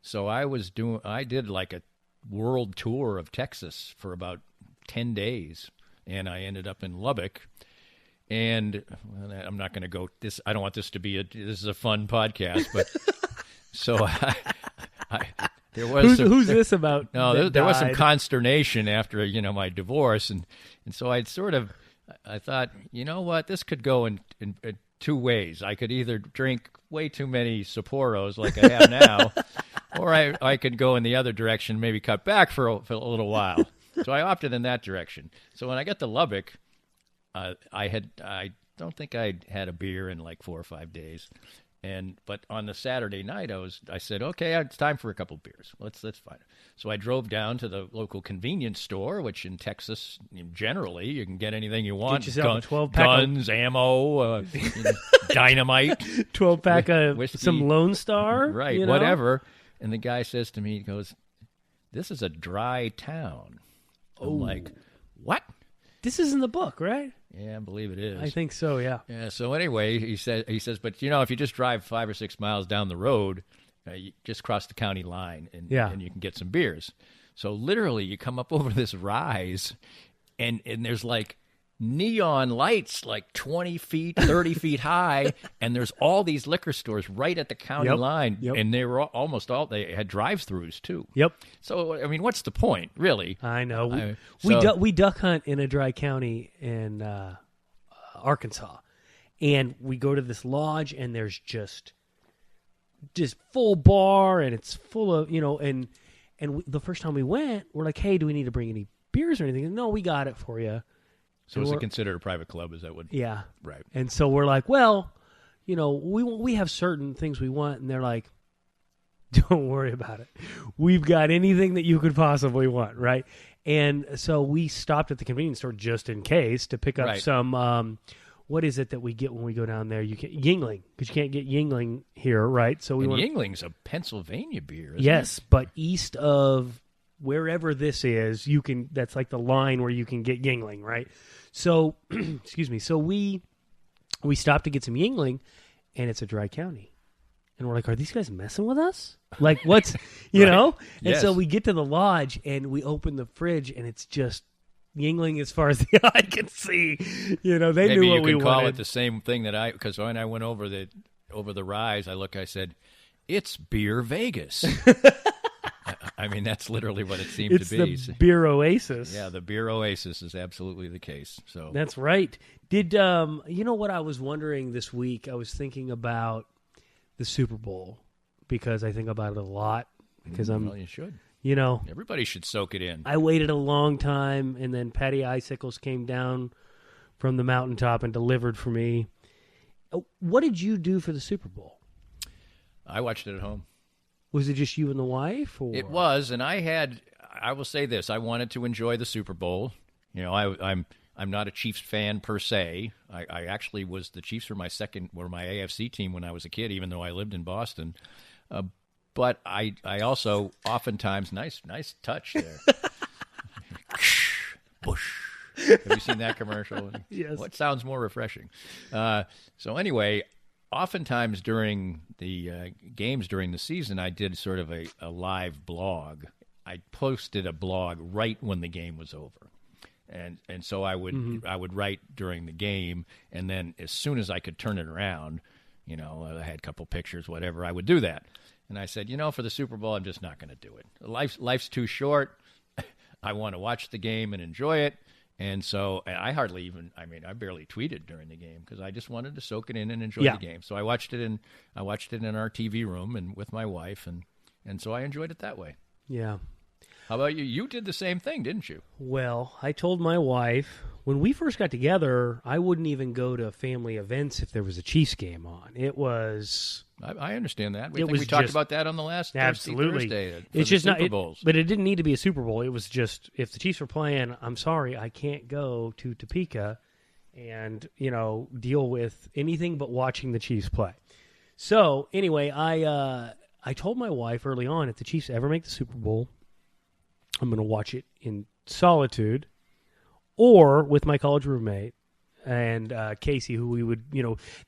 So I did like a world tour of Texas for about 10 days, and I ended up in Lubbock. And I'm not going to go this. I don't want this to be this is a fun podcast, but so there was who's this about? No, there was some consternation after my divorce, and so I thought, you know what, this could go in two ways. I could either drink way too many Sapporos like I have now, or I could go in the other direction, maybe cut back for a little while. So I opted in that direction. So when I got to Lubbock, I don't think I'd had a beer in like 4 or 5 days. But on the Saturday night, I said, okay, it's time for a couple of beers. Let's find it. So I drove down to the local convenience store, which in Texas, generally, you can get anything you want. Get yourself a 12-pack guns, ammo, dynamite. 12-pack of whiskey. some Lone Star. Right, whatever. And the guy says to me, he goes, this is a dry town. I'm like, what? This is in the book, right? Yeah, I believe it is. I think so, yeah. Yeah, so anyway, he says, but, if you just drive 5 or 6 miles down the road, you just cross the county line, and you can get some beers. So literally, you come up over this rise, and there's like neon lights like 20 feet, 30 feet high, and there's all these liquor stores right at the county line, and they were they had drive-thrus too. Yep. So, I mean, what's the point, really? I know. We duck hunt in a dry county in Arkansas, and we go to this lodge, and there's just full bar, and it's full of, the first time we went, we're like, hey, do we need to bring any beers or anything? And, no, we got it for you. So is it considered a private club? Is that what? Yeah. Right. And so we're like, well, we have certain things we want, and they're like, don't worry about it. We've got anything that you could possibly want, right? And so we stopped at the convenience store just in case to pick up some, what is it that we get when we go down there? You can Yingling, because you can't get Yingling here, right? So Yingling's a Pennsylvania beer, isn't it? But east of wherever this is, that's like the line where you can get Yingling, right? So, excuse me. So we stopped to get some Yingling, and it's a dry county. And we're like, are these guys messing with us? Like, what's, know? And so we get to the lodge, and we open the fridge, and it's just Yingling as far as the eye can see. They knew what we wanted. Maybe you can call it the same thing because when I went over the rise, I said, it's Beer Vegas. I mean, that's literally what it seemed to be. It's the beer oasis. Yeah, the beer oasis is absolutely the case. So that's right. Did what I was wondering this week? I was thinking about the Super Bowl because I think about it a lot. Because well, you should. Everybody should soak it in. I waited a long time, and then Patty Icicles came down from the mountaintop and delivered for me. What did you do for the Super Bowl? I watched it at home. Was it just you and the wife? Or? It was, and I will say this, I wanted to enjoy the Super Bowl. I'm not a Chiefs fan per se. I actually was the Chiefs were my AFC team when I was a kid, even though I lived in Boston. But I also oftentimes, nice touch there. Bush. Have you seen that commercial? Yes. What sounds more refreshing? So anyway, oftentimes during the games during the season, I did sort of a live blog. I posted a blog right when the game was over, and so I would write during the game, and then as soon as I could turn it around, I had a couple pictures, whatever, I would do that. And I said, for the Super Bowl, I'm just not going to do it. Life's too short. I want to watch the game and enjoy it. And so I barely tweeted during the game because I just wanted to soak it in and enjoy the game. So I watched it in our TV room and with my wife, and so I enjoyed it that way. Yeah. How about you? You did the same thing, didn't you? Well, I told my wife when we first got together, I wouldn't even go to family events if there was a Chiefs game on. It was. I understand that. We talked about that on the last Thursday. It's just Super Bowls. But it didn't need to be a Super Bowl. It was just if the Chiefs were playing, I'm sorry, I can't go to Topeka and deal with anything but watching the Chiefs play. So anyway, I told my wife early on, if the Chiefs ever make the Super Bowl, I'm going to watch it in solitude or with my college roommate and Casey, who we would,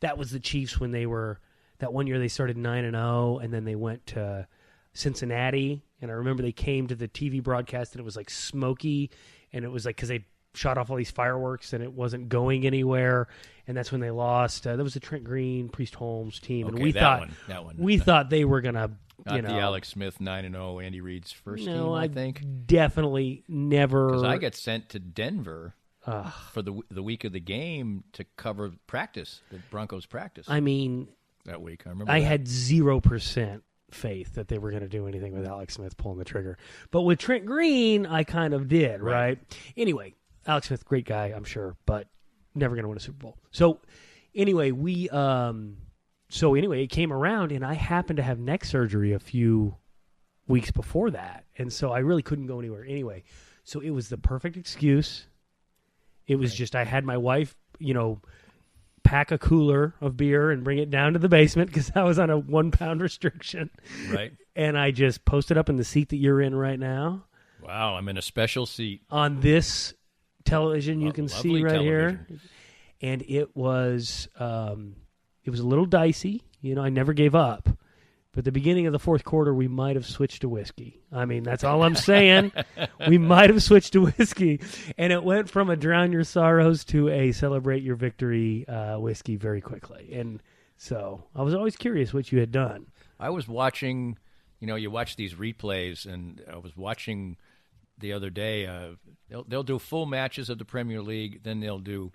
that was the Chiefs when they were. That one year they started 9-0, and then they went to Cincinnati. And I remember they came to the TV broadcast, and it was like smoky, and it was like because they shot off all these fireworks, and it wasn't going anywhere. And that's when they lost. That was the Trent Green, Priest Holmes team, and we thought they were gonna, not the Alex Smith 9-0 Andy Reid's first team. I think definitely never. Because I got sent to Denver. For the week of the game to cover the Broncos practice. I mean. That week, I remember. I had 0% faith that they were going to do anything with Alex Smith pulling the trigger. But with Trent Green, I kind of did, right? Anyway, Alex Smith, great guy, I'm sure, but never going to win a Super Bowl. So anyway, it came around, and I happened to have neck surgery a few weeks before that, and so I really couldn't go anywhere anyway. So it was the perfect excuse. It was just I had my wife, pack a cooler of beer and bring it down to the basement because I was on a 1 pound restriction. Right. And I just posted up in the seat that you're in right now. Wow, I'm in a special seat. On this television you can see right television. here. And it was a little dicey. I never gave up. But the beginning of the fourth quarter, we might have switched to whiskey. I mean, that's all I'm saying. We might have switched to whiskey. And it went from a drown your sorrows to a celebrate your victory whiskey very quickly. And so I was always curious what you had done. I was watching, you watch these replays, and I was watching the other day. They'll do full matches of the Premier League, then they'll do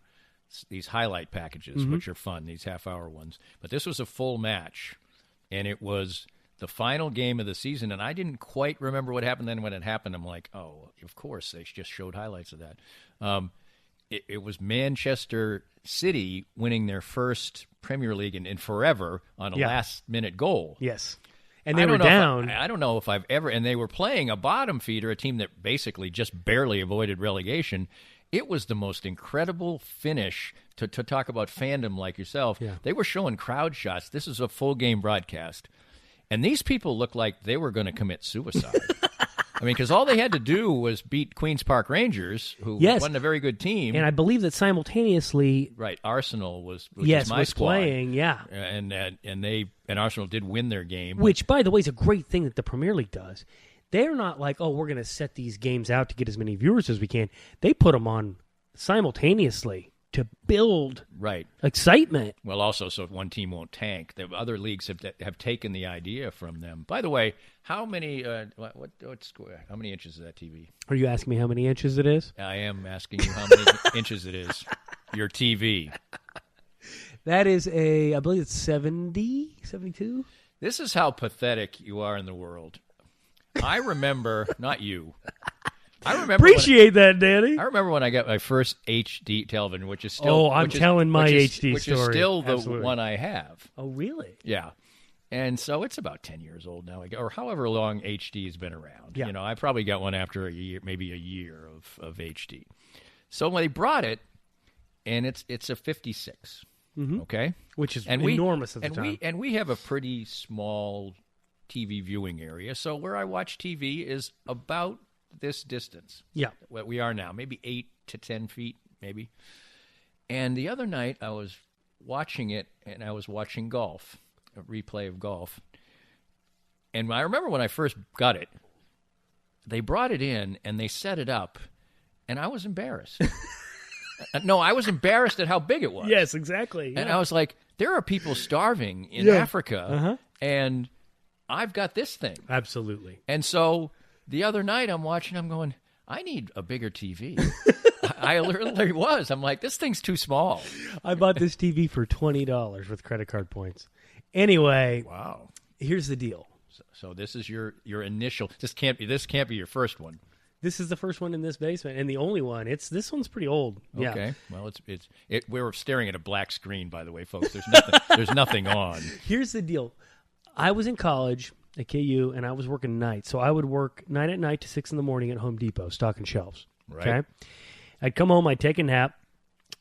these highlight packages, which are fun, these half-hour ones. But this was a full match. And it was the final game of the season, and I didn't quite remember what happened. Then when it happened, I'm like, oh, of course, they just showed highlights of that. It was Manchester City winning their first Premier League in forever on a last-minute goal. Yes. And they were down. I don't know if I've ever – and they were playing a bottom feeder, a team that basically just barely avoided relegation. It was the most incredible finish to talk about fandom like yourself. Yeah. They were showing crowd shots. This is a full game broadcast. And these people looked like they were going to commit suicide. I mean, because all they had to do was beat Queen's Park Rangers, who wasn't a very good team. And I believe that simultaneously... Right, Arsenal was my was squad. Playing, yeah. And Arsenal did win their game. Which, by the way, is a great thing that the Premier League does. They're not like, oh, we're going to set these games out to get as many viewers as we can. They put them on simultaneously to build excitement. Well, also so one team won't tank. The other leagues have taken the idea from them. By the way, how many how many inches is that TV? Are you asking me how many inches it is? I am asking you how many inches it is. Your TV. That is I believe it's 70, 72. This is how pathetic you are in the world. I remember, not you. I remember. Appreciate that, Danny. I remember when I got my first HD television, which is still. Oh, I'm telling my HD which story. Which is still the Absolutely. one I have. Oh, really? Yeah. And so it's about 10 years old now, or however long HD has been around. Yeah. I probably got one after a year, maybe a year of HD. So when they brought it, and it's a 56, okay? Which is enormous at the time. And we have a pretty small TV viewing area. So where I watch TV is about this distance. Yeah. What we are now, maybe 8 to 10 feet, maybe. And the other night I was watching it, and I was watching golf, a replay of golf. And I remember when I first got it, they brought it in and they set it up, and I was embarrassed. No, I was embarrassed at how big it was. Yes, exactly. And I was like, there are people starving in Africa, and I've got this thing. Absolutely. And so the other night I'm watching, I'm going, I need a bigger TV. I literally was. I'm like, this thing's too small. I bought this TV for $20 with credit card points. Anyway, wow. Here's the deal. So this is your initial. This can't be your first one. This is the first one in this basement and the only one. This one's pretty old. Yeah. Okay. Well, we're staring at a black screen, by the way, folks. There's nothing on. Here's the deal. I was in college at KU and I was working nights. So I would work 9 at night to 6 in the morning at Home Depot stocking shelves. Right. Okay. I'd come home, I'd take a nap,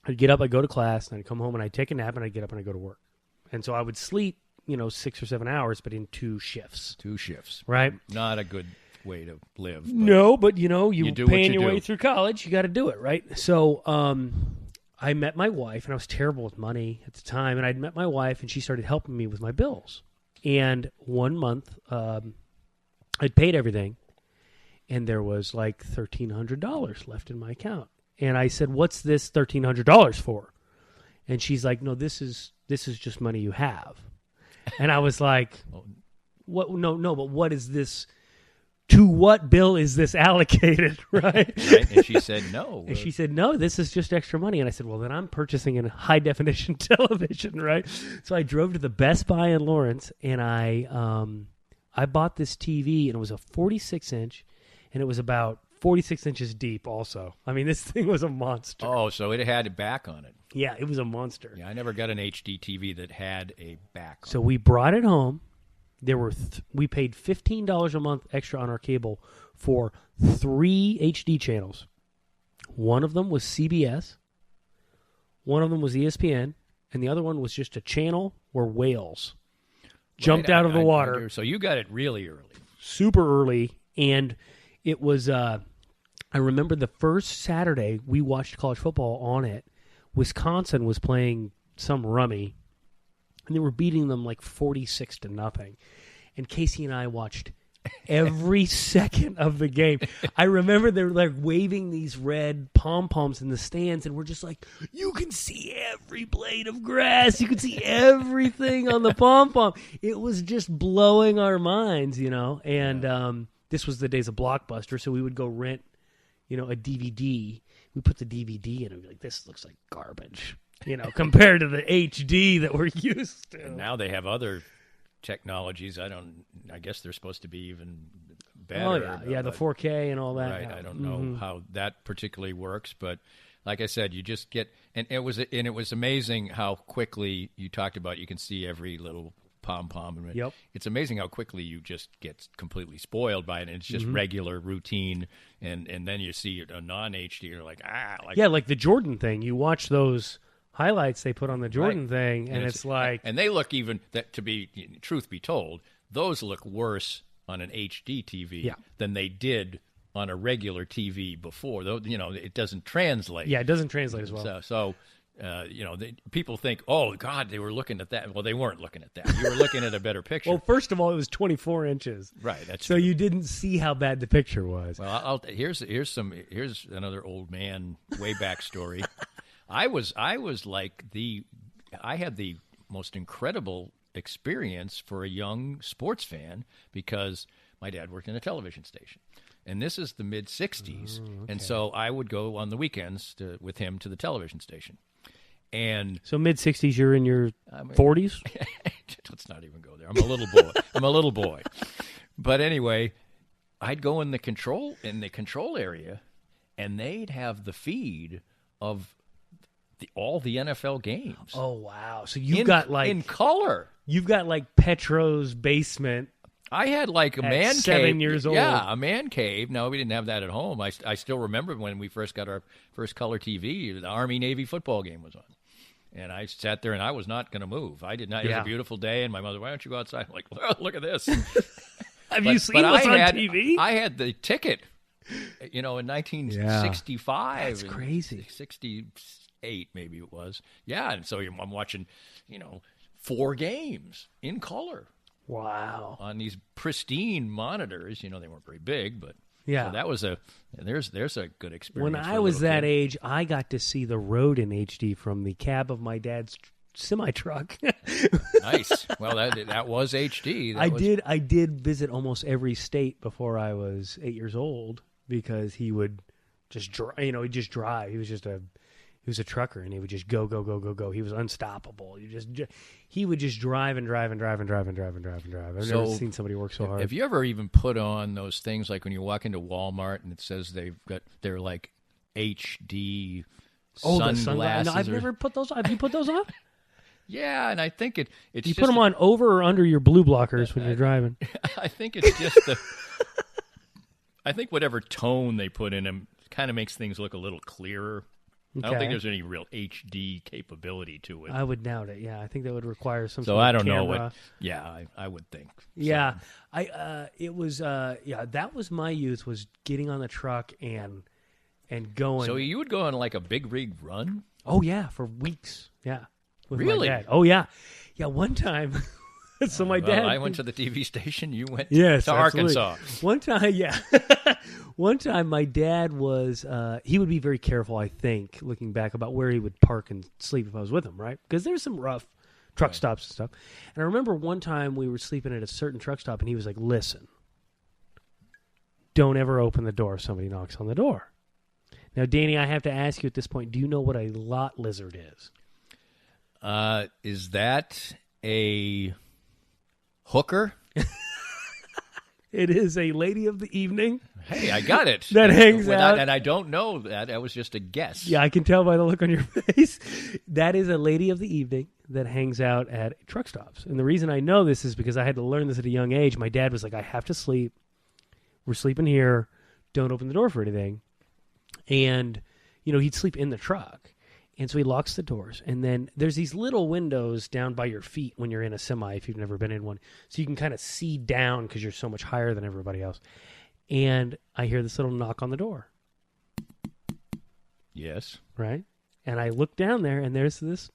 I'd get up, I'd go to class, and I'd come home and I'd take a nap and I'd get up and I'd go to work. And so I would sleep, 6 or 7 hours, but in 2 shifts. 2 shifts. Right? Not a good way to live. But no, but you do paying what you your do. way through college, you got to do it, right? So I met my wife, and I was terrible with money at the time, and I'd met my wife, and she started helping me with my bills. And one month, I'd paid everything, and there was like $1,300 left in my account. And I said, "What's this $1,300 for?" And she's like, "No, this is just money you have." And I was like, "What? No, but what is this? To what bill is this allocated?" Right? Right. And she said no. And she said, "No, this is just extra money." And I said, "Well, then I'm purchasing a high definition television, right?" So I drove to the Best Buy in Lawrence, and I I bought this TV, and it was a 46-inch, and it was about 46 inches deep also. I mean, this thing was a monster. Oh, so it had a back on it. Yeah, it was a monster. Yeah, I never got an HD TV that had a back on So we brought it home. There were we paid $15 a month extra on our cable for 3 HD channels. One of them was CBS. One of them was ESPN. And the other one was just a channel where whales jumped out of the water. So you got it really early. Super early. And it was, I remember the first Saturday we watched college football on it. Wisconsin was playing some rummy, and they were beating them like 46-0. And Casey and I watched every second of the game. I remember they were like waving these red pom-poms in the stands, and we're just like, you can see every blade of grass. You can see everything on the pom-pom. It was just blowing our minds, you know. And this was the days of Blockbuster, so we would go rent, you know, a DVD. We put the DVD in and be like, this looks like garbage, you know, compared to the HD that we're used to. And now they have other technologies. I guess they're supposed to be even better. Oh, yeah, the 4K and all that. Right, I don't know how that particularly works, but like I said, you just get, and it was amazing how quickly you talked about you can see every little pom-pom. Yep. It's amazing how quickly you just get completely spoiled by it, and it's just regular routine, and then you see a non-HD, you're like, like the Jordan thing. You watch those highlights they put on the Jordan thing, and it's like... And they look even, truth be told, those look worse on an HD TV than they did on a regular TV before. Though, you know, it doesn't translate. Yeah, it doesn't translate as well. So you know, people think, oh, God, they were looking at that. Well, they weren't looking at that. You were looking at a better picture. Well, first of all, it was 24 inches. Right, that's so true. You didn't see how bad the picture was. Well, here's another old man way back story. I had the most incredible experience for a young sports fan because my dad worked in a television station. And this is the mid-'60s, and so I would go on the weekends with him to the television station. And so mid-'60s, you're in your 40s? Let's not even go there. I'm a little boy. But anyway, I'd go in the control area, and they'd have the feed of all the NFL games. Oh, wow. So you've got like... in color. You've got like Petro's basement. I had like a man cave. 7 years old. Yeah, a man cave. No, we didn't have that at home. I still remember when we first got our first color TV, the Army-Navy football game was on. And I sat there and I was not going to move. I did not. It was a beautiful day, and my mother, why don't you go outside? I'm like, well, look at this. Have you seen what's on TV? I had the ticket, you know, in 1965. That's crazy. 68 maybe it was. Yeah, and so I'm watching, you know, 4 games in color. Wow. On these pristine monitors. You know, they weren't very big, but yeah. So that was there's a good experience. When I was that age, I got to see the road in HD from the cab of my dad's semi-truck. Nice. Well, that was HD. I did visit almost every state before I was 8 years old because he would just drive. You know, he'd just drive. He was a trucker, and he would just go. He was unstoppable. He would just drive and drive. I've never seen somebody work so hard. Have you ever even put on those things like when you walk into Walmart and it says they're like HD sunglasses? No, I've never put those on. Have you put those on? Yeah, and I think it's you just put them on over or under your blue blockers when you're driving. I think it's just I think whatever tone they put in them kind of makes things look a little clearer. Okay. I don't think there's any real HD capability to it. I would doubt it. Yeah, I think that would require some. So sort I of don't camera. know what. Yeah, I would think. So. Yeah, it was. That was my youth, was getting on the truck and going. So you would go on like a big rig run? Oh yeah, for weeks. Yeah, with really? My dad. Oh yeah, yeah. One time. So my dad. I went to the TV station. You went to Arkansas. Absolutely. One time, yeah. One time, my dad was. He would be very careful, I think, looking back, about where he would park and sleep if I was with him, right? Because there's some rough truck stops and stuff. And I remember one time we were sleeping at a certain truck stop, and he was like, "Listen, don't ever open the door if somebody knocks on the door." Now, Danny, I have to ask you at this point: do you know what a lot lizard is? Is that a hooker? It is a lady of the evening. Hey, I got it. That hangs out. And I don't know that. That was just a guess. Yeah, I can tell by the look on your face. That is a lady of the evening that hangs out at truck stops. And the reason I know this is because I had to learn this at a young age. My dad was like, I have to sleep. We're sleeping here. Don't open the door for anything. And, he'd sleep in the truck. And so he locks the doors. And then there's these little windows down by your feet when you're in a semi, if you've never been in one. So you can kind of see down because you're so much higher than everybody else. And I hear this little knock on the door. Yes. Right? And I look down there, and there's this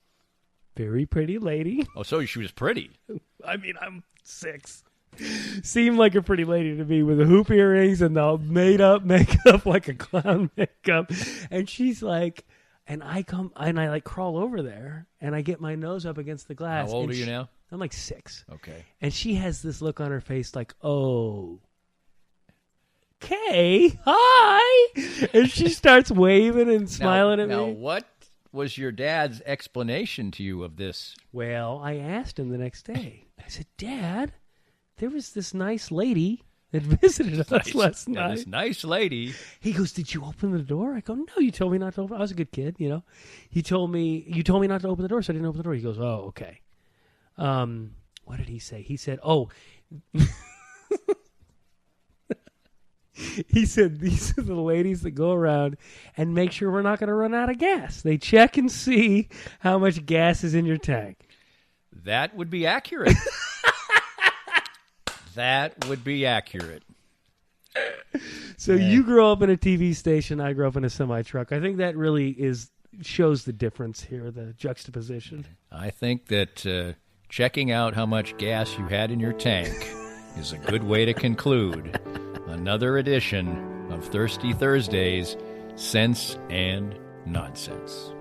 very pretty lady. Oh, so she was pretty. I mean, I'm 6. Seemed like a pretty lady to me with the hoop earrings and the made-up makeup, like a clown makeup. And she's like, and I crawl over there, and I get my nose up against the glass. How old are you now? I'm like 6. Okay. And she has this look on her face like, oh, Kay, hi. And she starts waving and smiling at me. Now, what was your dad's explanation to you of this? Well, I asked him the next day. I said, Dad, there was this nice lady that visited us last night. This nice lady. He goes, did you open the door? I go, no, you told me not to open. I was a good kid, You told me not to open the door, so I didn't open the door. He goes, oh, okay. What did he say? He said, oh... He said, these are the ladies that go around and make sure we're not going to run out of gas. They check and see how much gas is in your tank. That would be accurate. That would be accurate. So you grew up in a TV station. I grew up in a semi-truck. I think that really shows the difference here, the juxtaposition. I think that checking out how much gas you had in your tank is a good way to conclude another edition of Thirsty Thursdays, Sense and Nonsense.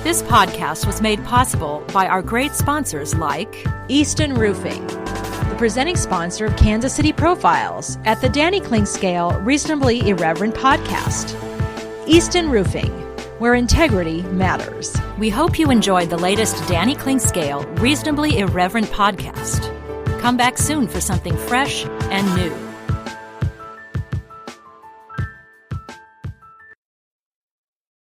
This podcast was made possible by our great sponsors like Easton Roofing, the presenting sponsor of Kansas City Profiles at the Danny Kling Scale Reasonably Irreverent podcast. Easton Roofing, where integrity matters. We hope you enjoyed the latest Danny Kling Scale Reasonably Irreverent podcast. Come back soon for something fresh and new.